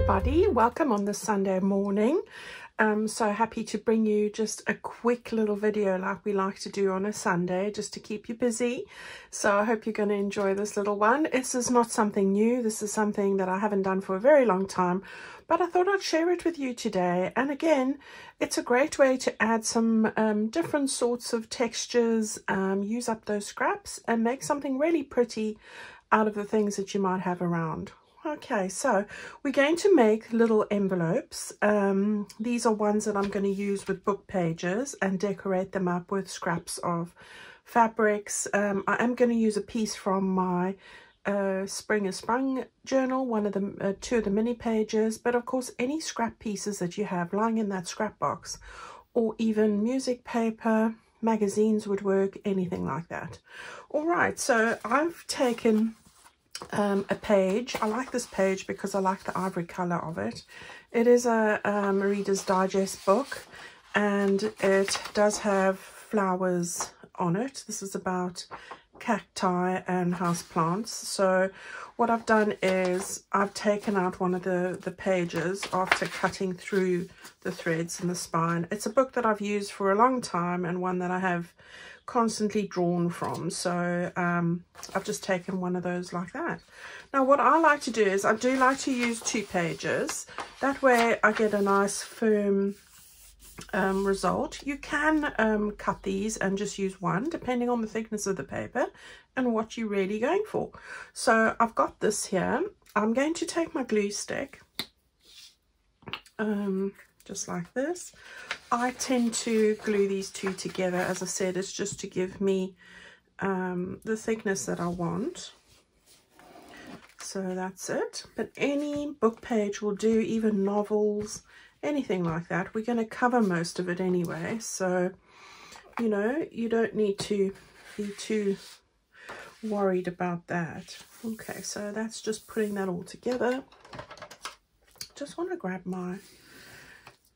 everybody, welcome on this Sunday morning. So happy to bring you just a quick little video like we like to do on a Sunday, just to keep you busy. So I hope you're going to enjoy this little one. This is not something new, this is something that I haven't done for a very long time, but I thought I'd share it with you today. And again, it's a great way to add some different sorts of textures, use up those scraps and make something really pretty out of the things that you might have around. Okay, so we're going to make little envelopes. These are ones that I'm going to use with book pages and decorate them up with scraps of fabrics. I am going to use a piece from my Spring Has Sprung journal, one of the two of the mini pages, but of course any scrap pieces that you have lying in that scrap box, or even music paper, magazines would work, anything like that. All right, so I've taken a page. I like this page because I like the ivory color of it. It is a Reader's Digest book and it does have flowers on it. This is about cacti and houseplants. So what I've done is I've taken out one of the pages after cutting through the threads in the spine. It's a book that I've used for a long time and one that I have constantly drawn from, so I've just taken one of those like that. Now what I like to do is I do like to use 2 pages, that way I get a nice firm result. You can cut these and just use one depending on the thickness of the paper and what you're really going for. So I've got this here. I'm going to take my glue stick, just like this. I tend to glue these two together, as I said, it's just to give me the thickness that I want. So that's it. But any book page will do, even novels, anything like that. We're going to cover most of it anyway, so you know, you don't need to be too worried about that. Okay, so that's just putting that all together. Just want to grab my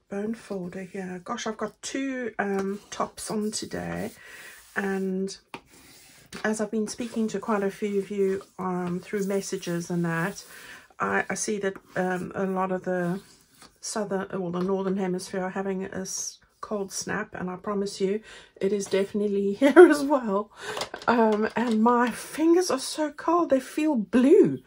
bone folder here. Gosh, I've got 2 tops on today, and as I've been speaking to quite a few of you through messages and that, I see that a lot of the southern or the northern hemisphere are having a cold snap, and I promise you it is definitely here as well. And my fingers are so cold, they feel blue,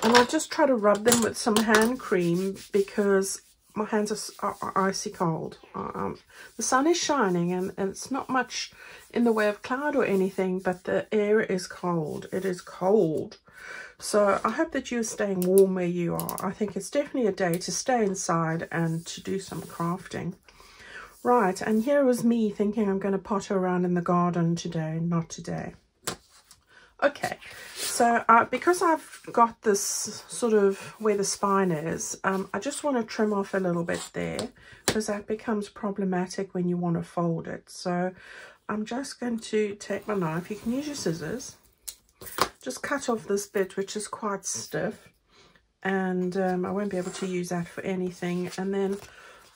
and I just try to rub them with some hand cream because my hands are icy cold. The sun is shining and it's not much in the way of cloud or anything, but the air is cold. It is cold. So I hope that you're staying warm where you are. I think it's definitely a day to stay inside and to do some crafting. Right, and here was me thinking I'm going to potter around in the garden today. Not today. Okay, so because I've got this sort of where the spine is, I just want to trim off a little bit there because that becomes problematic when you want to fold it. So I'm just going to take my knife. You can use your scissors. Just cut off this bit which is quite stiff, and I won't be able to use that for anything. And then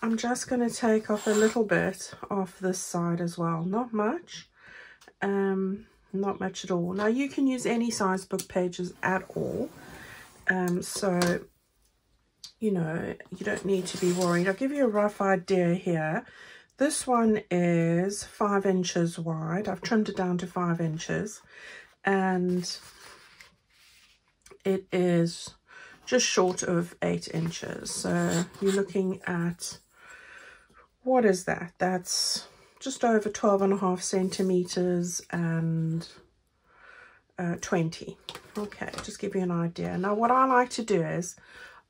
I'm just going to take off a little bit off this side as well. Not much. Not much at all. Now you can use any size book pages at all, so you know, you don't need to be worried. I'll give you a rough idea here. This one is 5 inches wide. I've trimmed it down to 5 inches, and it is just short of 8 inches. So you're looking at, what is that? That's just over 12.5 centimeters and 20. Okay, just give you an idea. Now what I like to do is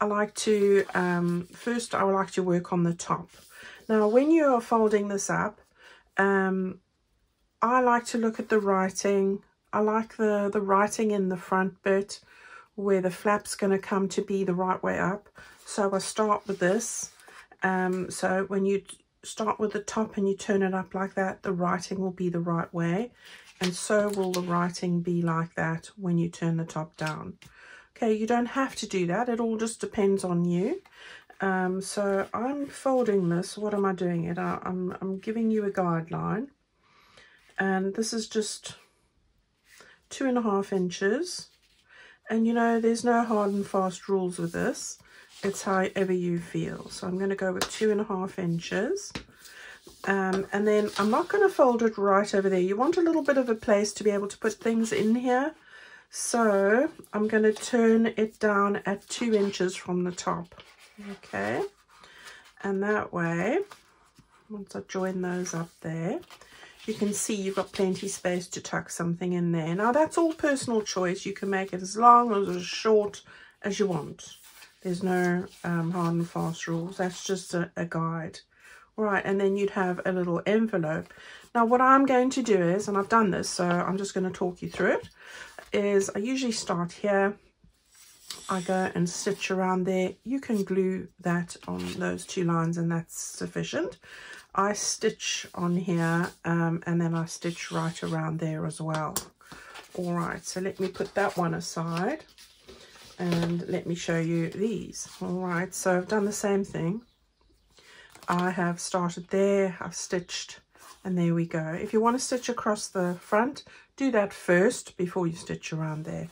I like to first I would like to work on the top. Now when you are folding this up, I like to look at the writing. I like the writing in the front bit where the flap's going to come to be the right way up. So I start with this. So when you start with the top and you turn it up like that, the writing will be the right way, and so will the writing be like that when you turn the top down. Okay, you don't have to do that, it all just depends on you. So I'm folding this. What am I doing it? I'm giving you a guideline, and this is just 2.5 inches, and you know, there's no hard and fast rules with this. It's however you feel. So I'm going to go with 2.5 inches. And then I'm not going to fold it right over there. You want a little bit of a place to be able to put things in here. So I'm going to turn it down at 2 inches from the top. Okay. And that way, once I join those up there, you can see you've got plenty space to tuck something in there. Now that's all personal choice. You can make it as long or as short as you want. There's no hard and fast rules. That's just a guide. All right, and then you'd have a little envelope. Now what I'm going to do is, and I've done this, so I'm just going to talk you through it, is I usually start here. I go and stitch around there. You can glue that on those 2 lines and that's sufficient. I stitch on here and then I stitch right around there as well. All right, so let me put that one aside. And let me show you these. All right, so I've done the same thing. I have started there, I've stitched, and there we go. If you want to stitch across the front, do that first before you stitch around there.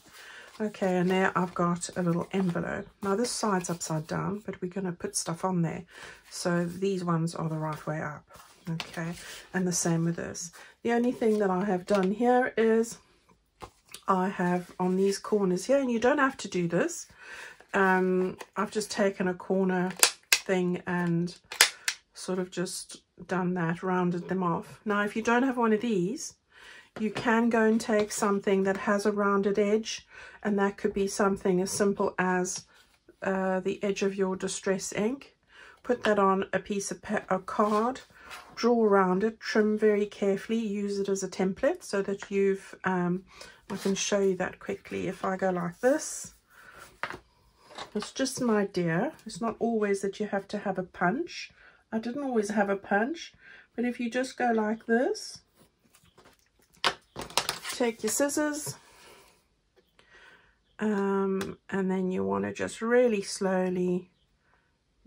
Okay, and there I've got a little envelope. Now this side's upside down, but we're going to put stuff on there. So these ones are the right way up. Okay, and the same with this. The only thing that I have done here is I have on these corners here, and you don't have to do this. I've just taken a corner thing and sort of just done that, rounded them off. Now if you don't have one of these, you can go and take something that has a rounded edge, and that could be something as simple as the edge of your distress ink. Put that on a piece of a card, draw around it, trim very carefully, use it as a template so that you've I can show you that quickly. If I go like this, it's just an idea. It's not always that you have to have a punch. I didn't always have a punch, but if you just go like this, take your scissors, and then you want to just really slowly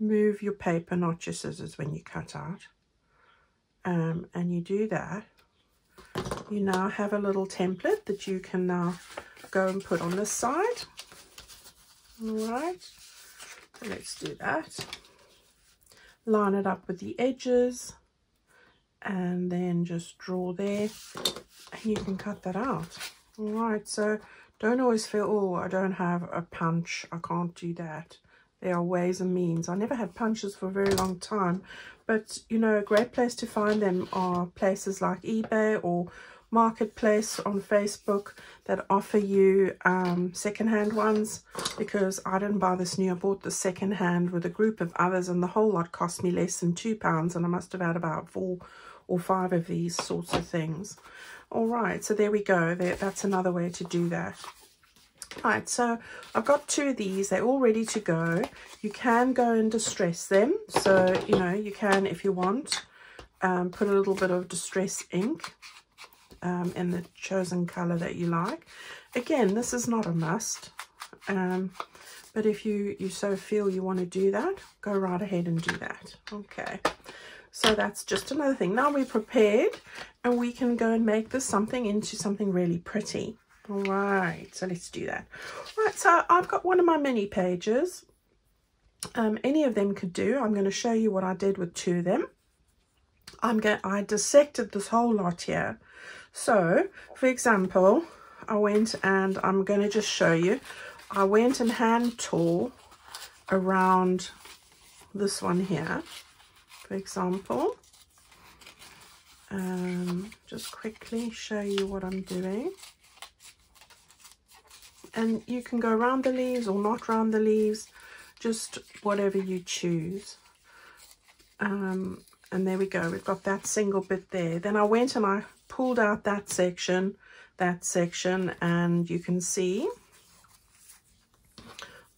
move your paper, not your scissors, when you cut out. And you do that. You now have a little template that you can now go and put on this side. All right, so let's do that. Line it up with the edges and then just draw there, and you can cut that out. All right, so don't always feel, oh, I don't have a punch, I can't do that. There are ways and means. I never had punches for a very long time, but you know, a great place to find them are places like eBay or Marketplace on Facebook that offer you secondhand ones, because I didn't buy this new. I bought the secondhand with a group of others, and the whole lot cost me less than £2, and I must have had about 4 or 5 of these sorts of things. All right, so there we go. That's another way to do that. Right, so I've got 2 of these. They're all ready to go. You can go and distress them, so you know, you can, if you want, put a little bit of distress ink in the chosen color that you like. Again, this is not a must, but if you so feel you want to do that, go right ahead and do that. Okay, so that's just another thing. Now we're prepared, and we can go and make this into something really pretty. All right, so let's do that. Right, so I've got one of my mini pages. Any of them could do. I'm going to show you what I did with 2 of them. I dissected this whole lot here. So, for example, I went and I'm going to just show you. I went and hand tore around this one here, for example. Just quickly show you what I'm doing. And you can go around the leaves or not around the leaves, just whatever you choose. And there we go, we've got that single bit there. Then I went and I pulled out that section, and you can see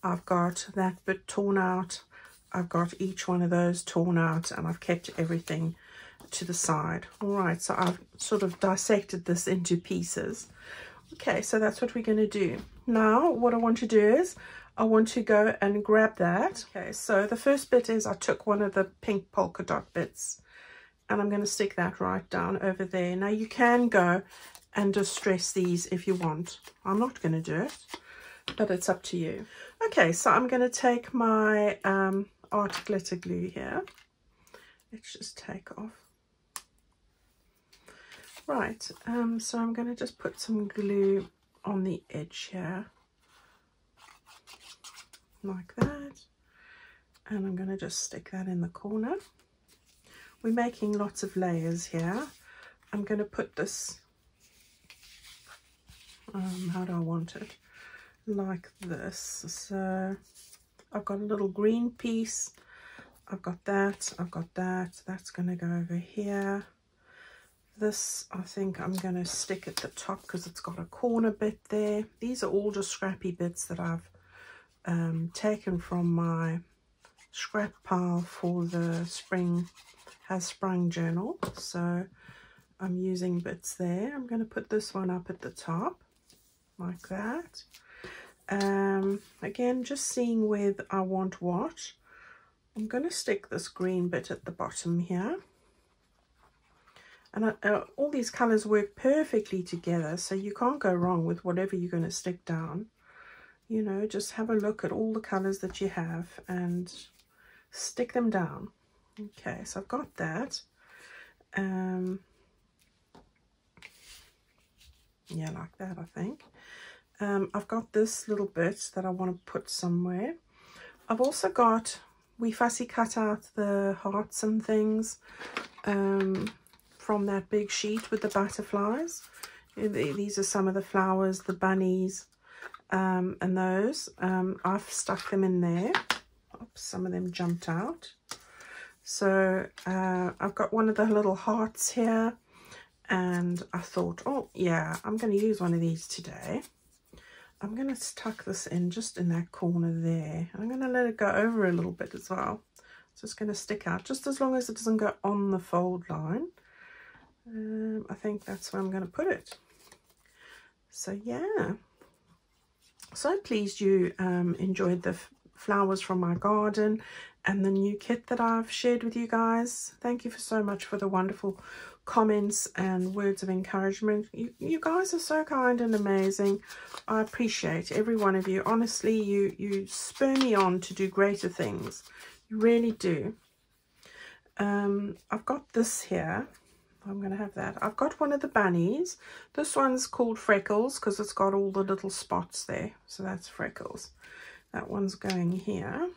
I've got that bit torn out. I've got each one of those torn out, and I've kept everything to the side. All right, so I've sort of dissected this into pieces. Okay, so that's what we're going to do. Now, what I want to do is I want to go and grab that. Okay, so the first bit is I took one of the pink polka dot bits, and I'm going to stick that right down over there. Now, you can go and distress these if you want. I'm not going to do it. but it's up to you. Okay, so I'm going to take my art glitter glue here. Let's just take off. Right, so I'm going to just put some glue on the edge here, like that. And I'm going to just stick that in the corner. We're making lots of layers here. I'm going to put this, how do I want it? Like this. So I've got a little green piece. I've got that. I've got that. That's going to go over here. This, I think I'm going to stick at the top because it's got a corner bit there. These are all just scrappy bits that I've taken from my scrap pile for the Spring Has Sprung journal. So I'm using bits there. I'm going to put this one up at the top like that. Again, just seeing where I want what. I'm going to stick this green bit at the bottom here. And all these colors work perfectly together, so you can't go wrong with whatever you're going to stick down. You know, just have a look at all the colors that you have and stick them down. Okay, so I've got that. Yeah, like that, I think. I've got this little bit that I want to put somewhere. I've also got, we fussy cut out the hearts and things from that big sheet with the butterflies. These are some of the flowers, the bunnies, and those. I've stuck them in there. Oops, some of them jumped out. So I've got one of the little hearts here, and I thought, oh yeah, I'm going to use one of these today. I'm going to tuck this in just in that corner there. I'm going to let it go over a little bit as well. It's just going to stick out just as long as it doesn't go on the fold line. I think that's where I'm going to put it. So yeah, so pleased you enjoyed the flowers from my garden and the new kit that I've shared with you guys. Thank you so much for the wonderful comments and words of encouragement. You guys are so kind and amazing. I appreciate every one of you. Honestly, you spur me on to do greater things. You really do. I've got this here. I'm going to have that. I've got one of the bunnies. This one's called Freckles because it's got all the little spots there. So that's Freckles. That one's going here.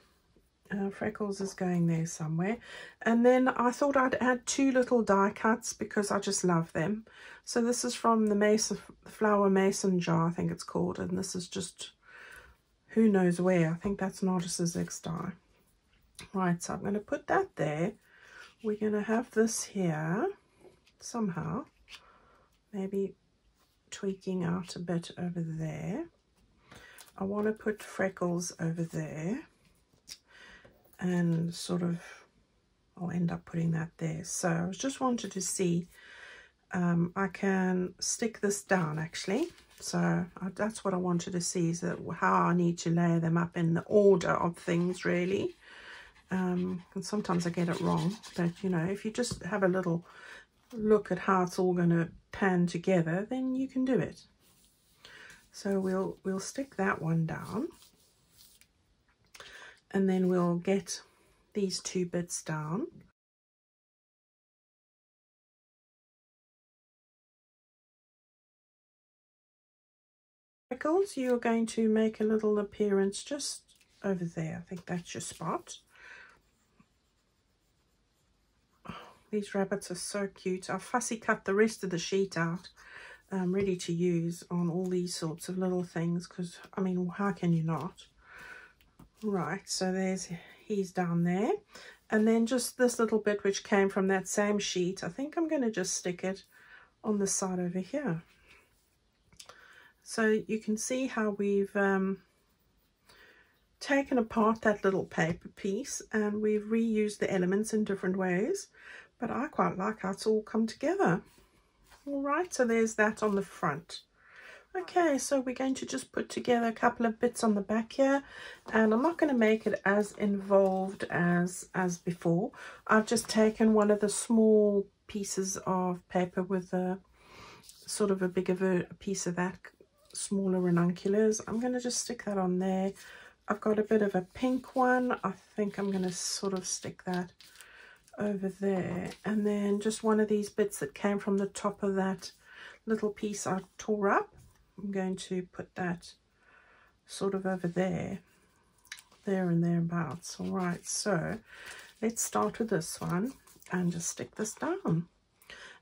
Freckles is going there somewhere. And then I thought I'd add two little die cuts because I just love them. So this is from the flower mason jar, I think it's called. And this is just who knows where. I think that's Narcissus X die. Right, so I'm going to put that there. We're going to have this here. Somehow, maybe tweaking out a bit over there. I want to put Freckles over there and sort of I'll end up putting that there. So I just wanted to see I can stick this down actually. So that's what I wanted to see, is that how I need to layer them up in the order of things really. And sometimes I get it wrong, but you know, if you just have a little look at how it's all going to pan together, then you can do it. So we'll stick that one down, and then we'll get these two bits down. Freckles, you're going to make a little appearance just over there. I think that's your spot. These rabbits are so cute. I've fussy cut the rest of the sheet out, ready to use on all these sorts of little things, because, I mean, how can you not? Right, so he's down there. And then just this little bit which came from that same sheet, I think I'm going to just stick it on the side over here. So you can see how we've taken apart that little paper piece and we've reused the elements in different ways. But I quite like how it's all come together. All right, so there's that on the front. Okay, so we're going to just put together a couple of bits on the back here, and I'm not going to make it as involved as before. I've just taken one of the small pieces of paper with a sort of a bigger piece of that smaller ranunculus. I'm going to just stick that on there. I've got a bit of a pink one. I think I'm going to sort of stick that over there. And then just one of these bits that came from the top of that little piece I tore up. I'm going to put that sort of over there and thereabouts. All right, so let's start with this one and just stick this down.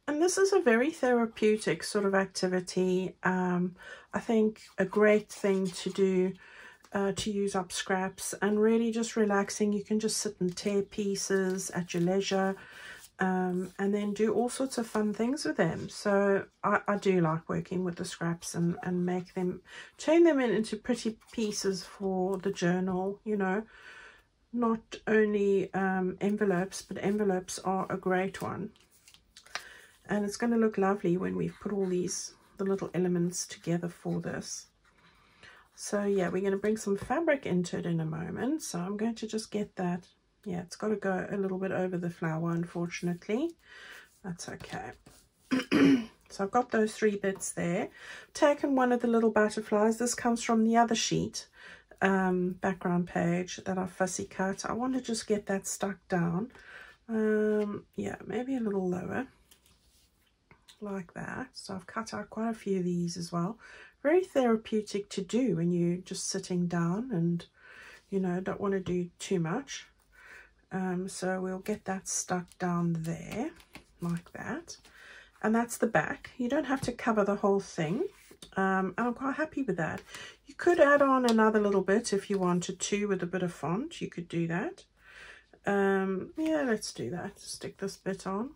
And this is a very therapeutic sort of activity. I think a great thing to do to use up scraps and really just relaxing. You can just sit and tear pieces at your leisure, and then do all sorts of fun things with them. So I do like working with the scraps and make them, turn them into pretty pieces for the journal, you know. Not only envelopes, but envelopes are a great one. And it's going to look lovely when we've put all the little elements together for this. So yeah, we're going to bring some fabric into it in a moment. So I'm going to just get that. Yeah, it's got to go a little bit over the flower, unfortunately. That's okay. So I've got those 3 bits there. Taken one of the little butterflies. This comes from the other sheet, background page that I fussy cut. I want to just get that stuck down. Yeah, maybe a little lower, like that. So I've cut out quite a few of these as well. Very therapeutic to do when you're just sitting down and, you know, don't want to do too much. So we'll get that stuck down there like that. And that's the back. You don't have to cover the whole thing. And I'm quite happy with that. You could add on another little bit if you wanted to with a bit of font. You could do that. Yeah, let's do that. Stick this bit on.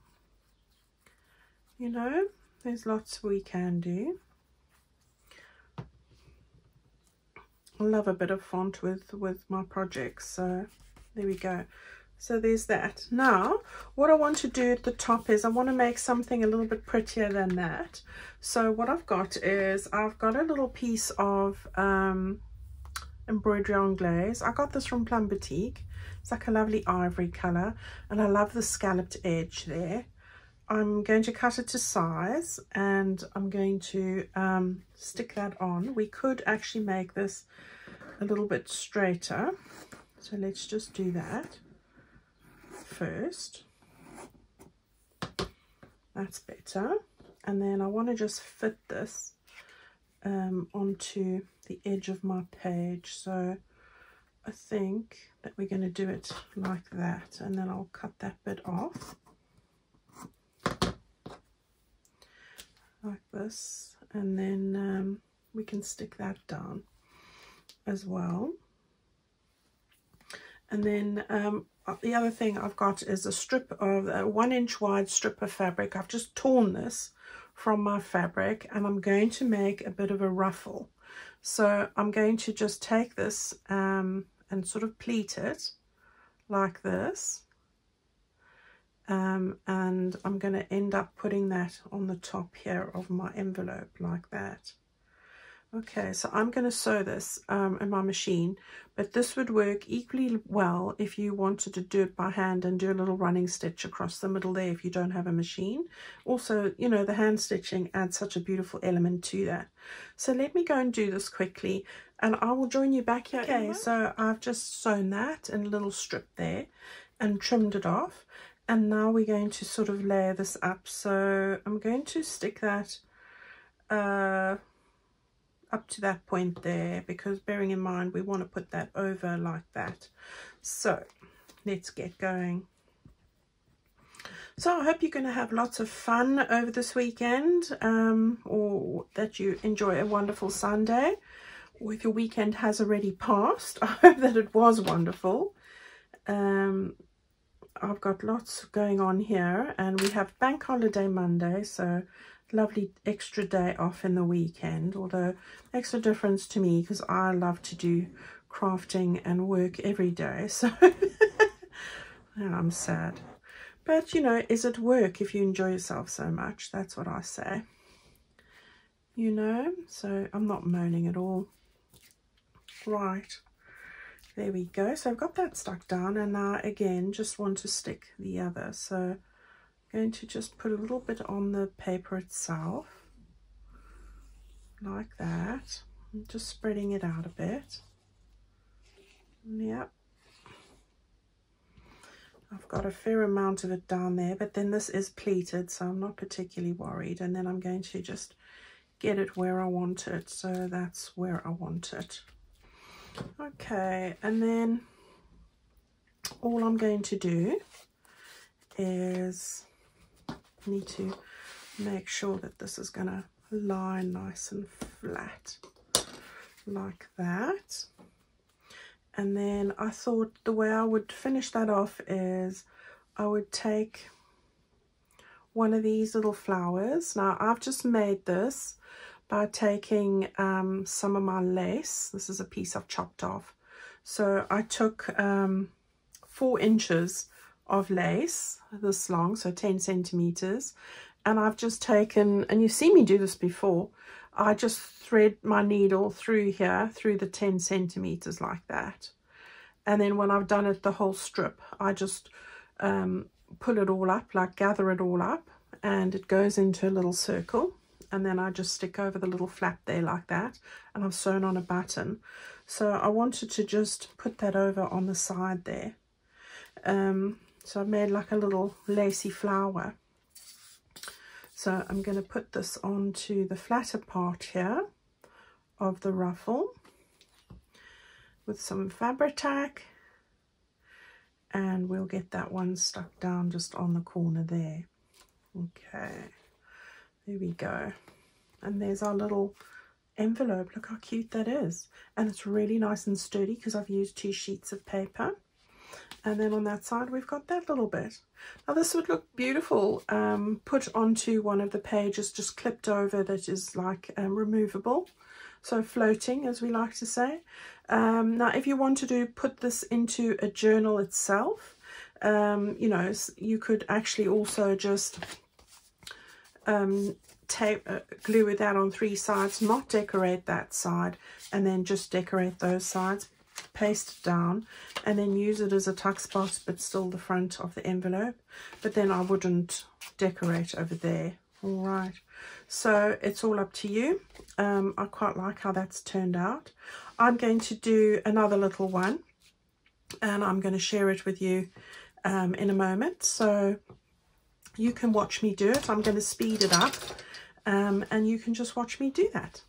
You know, there's lots we can do. I love a bit of font with my projects. So there we go. So there's that. Now, what I want to do at the top is I want to make something a little bit prettier than that. So what I've got is I've got a little piece of embroidery anglaise. I got this from Plum Boutique. It's like a lovely ivory colour, and I love the scalloped edge there. I'm going to cut it to size, and I'm going to stick that on. We could actually make this a little bit straighter. So let's just do that first. That's better. And then I want to just fit this onto the edge of my page. So I think that we're going to do it like that, and then I'll cut that bit off like this, and then we can stick that down as well. And then the other thing I've got is a strip of a 1-inch wide strip of fabric. I've just torn this from my fabric, and I'm going to make a bit of a ruffle. So I'm going to just take this and sort of pleat it like this. And I'm going to end up putting that on the top here of my envelope like that. Okay, so I'm going to sew this in my machine, but this would work equally well if you wanted to do it by hand and do a little running stitch across the middle there if you don't have a machine. Also, you know, the hand stitching adds such a beautiful element to that. So let me go and do this quickly, and I will join you back here. Okay, so I've just sewn that in a little strip there and trimmed it off. And now we're going to sort of layer this up. So I'm going to stick that up to that point there, because bearing in mind we want to put that over like that. So let's get going. So I hope you're going to have lots of fun over this weekend, or that you enjoy a wonderful Sunday, or if your weekend has already passed, I hope that it was wonderful. I've got lots going on here, and we have Bank Holiday Monday, so lovely extra day off in the weekend, although makes a difference to me because I love to do crafting and work every day, so I'm sad. But, you know, is it work if you enjoy yourself so much? That's what I say, you know, so I'm not moaning at all. Right. There we go. So I've got that stuck down, and now again just want to stick the other. So I'm going to just put a little bit on the paper itself like that. I'm just spreading it out a bit. Yep. I've got a fair amount of it down there, but then this is pleated, so I'm not particularly worried. And then I'm going to just get it where I want it. So that's where I want it. Okay, and then all I'm going to do is need to make sure that this is going to lie nice and flat like that. And then I thought the way I would finish that off is I would take one of these little flowers. Now I've just made this by taking some of my lace. This is a piece I've chopped off. So I took 4 inches of lace, this long, so 10 centimeters. And I've just taken, and you've seen me do this before, I just thread my needle through here, through the 10 centimeters like that. And then when I've done it the whole strip, I just pull it all up, like gather it all up, and it goes into a little circle. And then I just stick over the little flap there like that, and I've sewn on a button. So I wanted to just put that over on the side there. So I made like a little lacy flower. So I'm going to put this onto the flatter part here of the ruffle with some fabric tack, and we'll get that one stuck down just on the corner there. Okay, there we go. And there's our little envelope. Look how cute that is. And it's really nice and sturdy because I've used 2 sheets of paper. And then on that side we've got that little bit. Now this would look beautiful put onto one of the pages, just clipped over, that is like removable, so floating, as we like to say. Now if you want to put this into a journal itself, you know, you could actually also just glue that on 3 sides, not decorate that side, and then just decorate those sides, paste it down, and then use it as a tuck spot, but still the front of the envelope. But then I wouldn't decorate over there. All right, so it's all up to you. I quite like how that's turned out. I'm going to do another little one, and I'm going to share it with you in a moment, so you can watch me do it. I'm going to speed it up, and you can just watch me do that.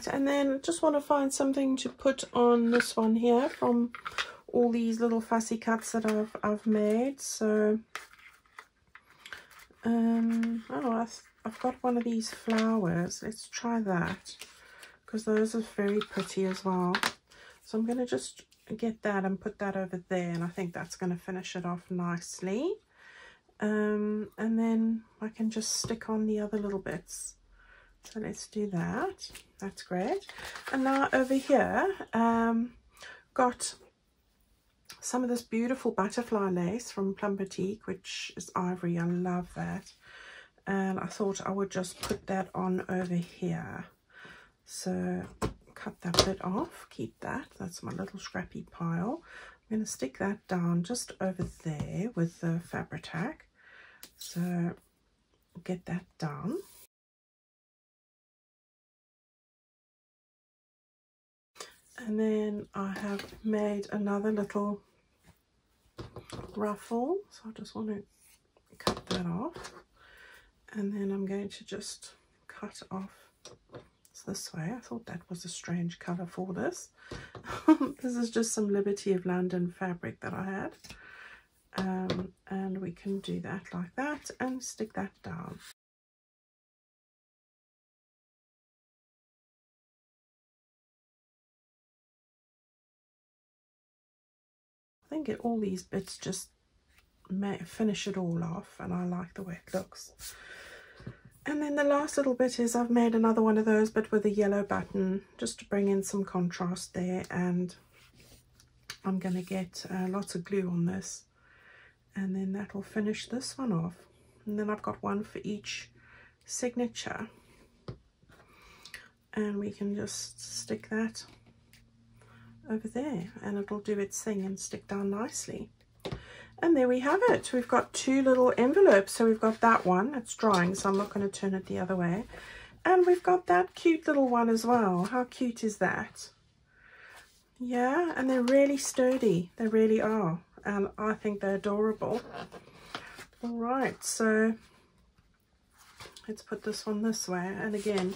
that. And then just want to find something to put on this one here from all these little fussy cuts that I've made. So oh, I've got one of these flowers. Let's try that, because those are very pretty as well. So I'm going to just get that and put that over there, and I think that's going to finish it off nicely. And then I can just stick on the other little bits. So let's do that. That's great. And now over here, got some of this beautiful butterfly lace from Plum Boutique, which is ivory. I love that. And I thought I would just put that on over here. So cut that bit off, keep that. That's my little scrappy pile. I'm going to stick that down just over there with the Fabri-Tac. So get that down. And then I have made another little ruffle, so I just want to cut that off, and then I'm going to just cut off this way. I thought that was a strange colour for this. This is just some Liberty of London fabric that I had, and we can do that like that and stick that down. I think all these bits just finish it all off, and I like the way it looks. And then the last little bit is I've made another one of those, but with a yellow button, just to bring in some contrast there. And I'm going to get lots of glue on this, and then that will finish this one off. And then I've got one for each signature, and we can just stick that over there, and it'll do its thing and stick down nicely. And there we have it. We've got two little envelopes. So we've got that one, it's drying, so I'm not going to turn it the other way. And we've got that cute little one as well. How cute is that? Yeah, and they're really sturdy. They really are. And I think they're adorable. All right, so let's put this one this way. And again,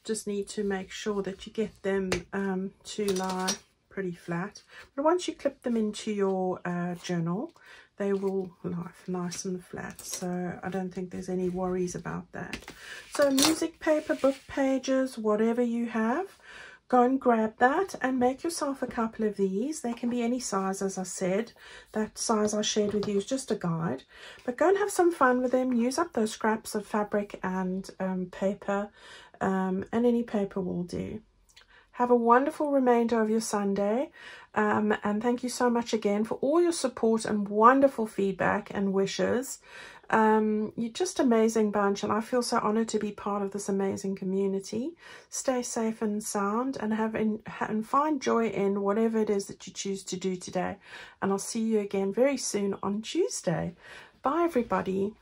just need to make sure that you get them to lie pretty flat. But once you clip them into your journal, they will lie nice and flat. So I don't think there's any worries about that. So music paper, book pages, whatever you have, go and grab that and make yourself a couple of these. They can be any size, as I said. That size I shared with you is just a guide. But go and have some fun with them. Use up those scraps of fabric and paper, and any paper will do. Have a wonderful remainder of your Sunday, and thank you so much again for all your support and wonderful feedback and wishes. You're just an amazing bunch, and I feel so honoured to be part of this amazing community. Stay safe and sound, and find joy in whatever it is that you choose to do today. And I'll see you again very soon on Tuesday. Bye, everybody.